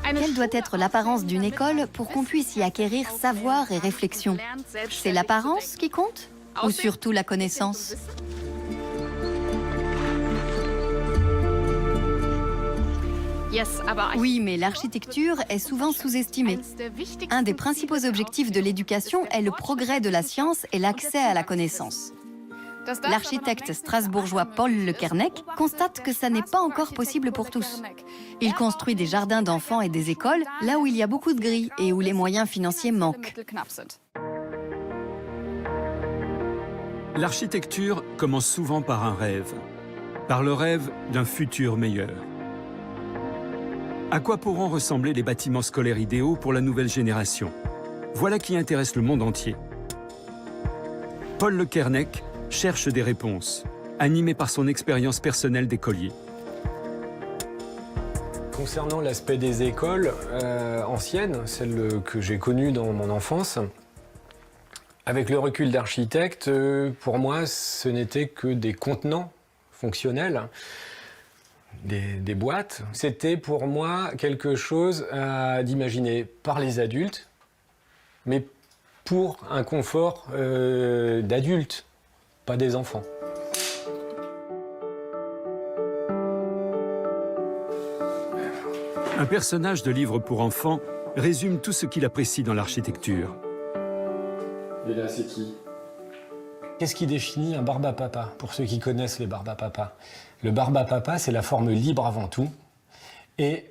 Quelle doit être l'apparence d'une école pour qu'on puisse y acquérir savoir et réflexion? C'est l'apparence qui compte? Ou surtout la connaissance? Oui, mais l'architecture est souvent sous-estimée. Un des principaux objectifs de l'éducation est le progrès de la science et l'accès à la connaissance. L'architecte strasbourgeois Paul Le Kernec constate que ça n'est pas encore possible pour tous. Il construit des jardins d'enfants et des écoles là où il y a beaucoup de grilles et où les moyens financiers manquent. L'architecture commence souvent par un rêve, par le rêve d'un futur meilleur. À quoi pourront ressembler les bâtiments scolaires idéaux pour la nouvelle génération? Voilà qui intéresse le monde entier. Paul Le Kernec cherche des réponses, animé par son expérience personnelle d'écolier. Concernant l'aspect des écoles anciennes, celles que j'ai connues dans mon enfance, avec le recul d'architecte, pour moi, ce n'était que des contenants fonctionnels, des boîtes. C'était pour moi quelque chose d'imaginer par les adultes, mais pour un confort d'adultes, pas des enfants. Un personnage de livre pour enfants résume tout ce qu'il apprécie dans l'architecture. Et là, c'est qui? Qu'est-ce qui définit un barbe à papa, pour ceux qui connaissent les barbes à papa? Le barbe à papa, c'est la forme libre avant tout, et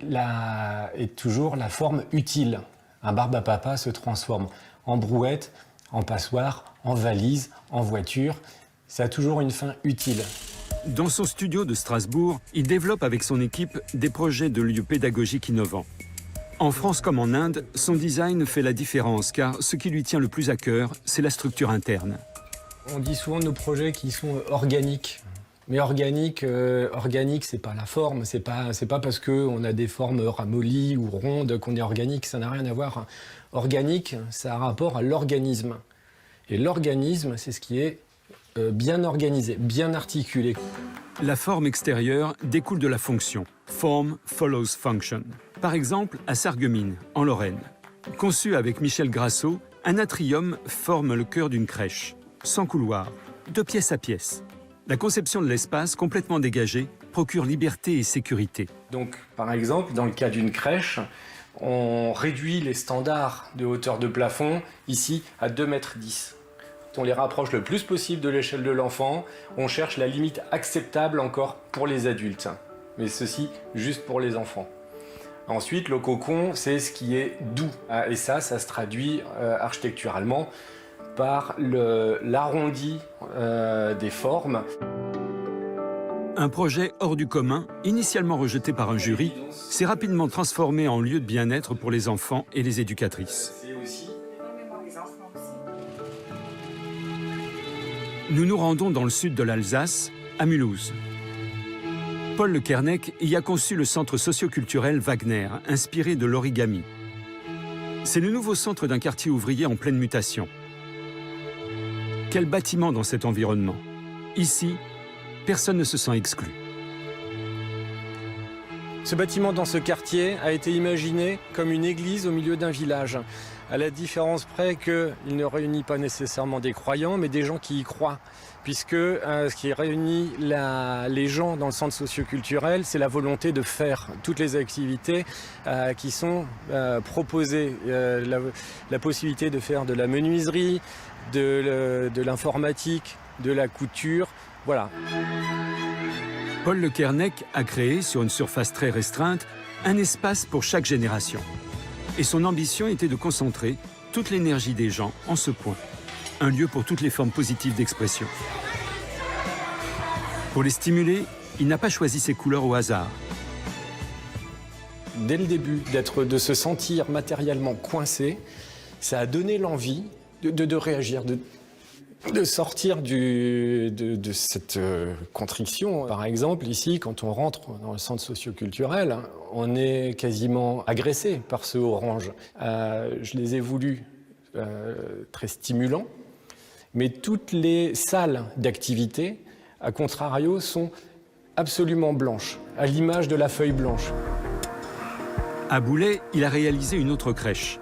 toujours la forme utile. Un barbe à papa se transforme en brouette, en passoire, en valise, en voiture. Ça a toujours une fin utile. Dans son studio de Strasbourg, il développe avec son équipe des projets de lieux pédagogiques innovants. En France comme en Inde, son design fait la différence car ce qui lui tient le plus à cœur, c'est la structure interne. On dit souvent de nos projets qui sont organiques. Mais organique, c'est pas la forme, c'est pas parce qu'on a des formes ramollies ou rondes qu'on est organique, ça n'a rien à voir. Organique, ça a rapport à l'organisme. Et l'organisme, c'est ce qui est bien organisé, bien articulé. La forme extérieure découle de la fonction. Form follows function. Par exemple, à Sarreguemines, en Lorraine. Conçu avec Michel Grasso, un atrium forme le cœur d'une crèche, sans couloir, de pièce à pièce. La conception de l'espace complètement dégagé procure liberté et sécurité. Donc, par exemple, dans le cas d'une crèche, on réduit les standards de hauteur de plafond, ici, à 2,10 m. On les rapproche le plus possible de l'échelle de l'enfant. On cherche la limite acceptable encore pour les adultes. Mais ceci, juste pour les enfants. Ensuite, le cocon, c'est ce qui est doux. Et ça se traduit architecturalement par l'arrondi des formes. Un projet hors du commun, initialement rejeté par un jury, s'est rapidement transformé en lieu de bien-être pour les enfants et les éducatrices. Nous nous rendons dans le sud de l'Alsace, à Mulhouse. Paul Le Kernec y a conçu le centre socioculturel Wagner, inspiré de l'origami. C'est le nouveau centre d'un quartier ouvrier en pleine mutation. Quel bâtiment dans cet environnement? Ici, personne ne se sent exclu. Ce bâtiment dans ce quartier a été imaginé comme une église au milieu d'un village. À la différence près qu'il ne réunit pas nécessairement des croyants, mais des gens qui y croient. Puisque ce qui réunit les gens dans le centre socioculturel, c'est la volonté de faire toutes les activités qui sont proposées. La possibilité de faire de la menuiserie, de l'informatique, de la couture, voilà. Paul Le Kernec a créé, sur une surface très restreinte, un espace pour chaque génération. Et son ambition était de concentrer toute l'énergie des gens en ce point. Un lieu pour toutes les formes positives d'expression. Pour les stimuler, il n'a pas choisi ses couleurs au hasard. Dès le début, de se sentir matériellement coincé, ça a donné l'envie de réagir, de sortir de cette contriction. Par exemple, ici, quand on rentre dans le centre socioculturel, on est quasiment agressé par ce orange. Je les ai voulus très stimulants, mais toutes les salles d'activité, à contrario, sont absolument blanches, à l'image de la feuille blanche. À Boulay, il a réalisé une autre crèche.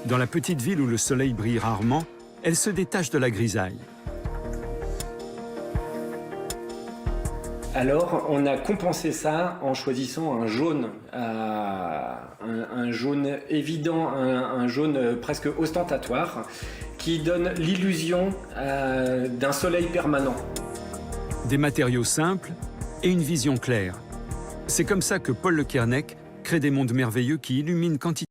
Dans la petite ville où le soleil brille rarement, elle se détache de la grisaille. Alors, on a compensé ça en choisissant un jaune évident, un jaune presque ostentatoire, qui donne l'illusion d'un soleil permanent. Des matériaux simples et une vision claire. C'est comme ça que Paul Le Quernec crée des mondes merveilleux qui illuminent quantité